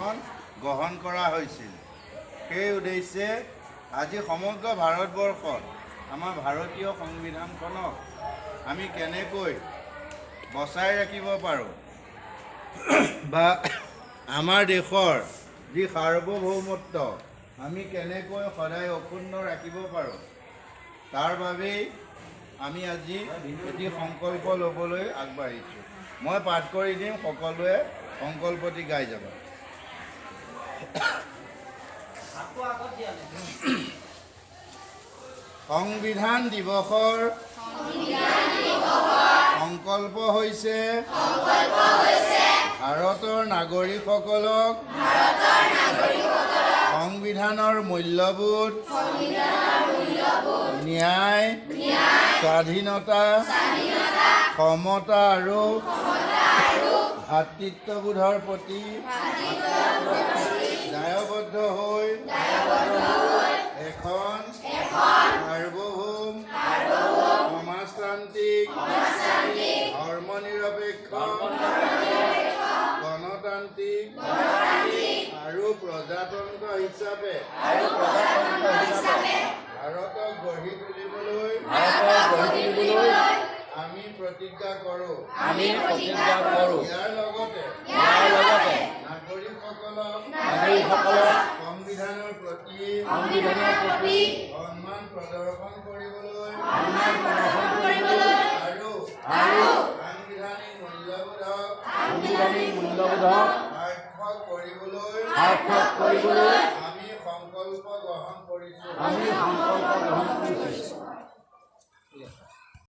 সংবিধানখন গ্ৰহণ কৰা হৈছিল। সেই উদ্দেশ্যে আজি সমগ্ৰ ভাৰতবৰ্ষত আমাৰ ভাৰতীয় সংবিধানখনক আমি কেনেকৈ বচাই ৰাখিব পাৰোঁ বা আমাৰ দেশৰ যি সাৰ্বভৌমত্ব আমি কেনেকৈ সদায় অক্ষুণ্ণ ৰাখিব পাৰোঁ, তাৰ বাবেই আমি আজি এটি সংকল্প ল'বলৈ আগবাঢ়িছোঁ। মই পাঠ কৰি দিম, সকলোৱে সংকল্পটি গাই যাব। সংবিধান দিৱসৰ সংকল্প হৈছে ভাৰতৰ নাগৰিকসকলক সংবিধানৰ মূল্যবোধ, ন্যায়, স্বাধীনতা, সমতা আৰু ভাতৃত্ববোধৰ প্ৰতি দায়বদ্ধ হৈ এখন সাৰ্বভৌম, সমাজতান্ত্ৰিক, ধৰ্মনিৰপেক্ষ, গণতান্ত্ৰিক আৰু প্ৰজাতন্ত্ৰ হিচাপে ভাৰতক গঢ়ি তুলিবলৈ আমি প্ৰতিজ্ঞা কৰোঁ। ইয়াৰ লগতে নাগৰিকসকলক সংবিধানৰ প্ৰতি সন্মান প্ৰদৰ্শন কৰিবলৈ আৰু সাংবিধানিক মূল্যবোধক সাৰ্থক কৰিবলৈ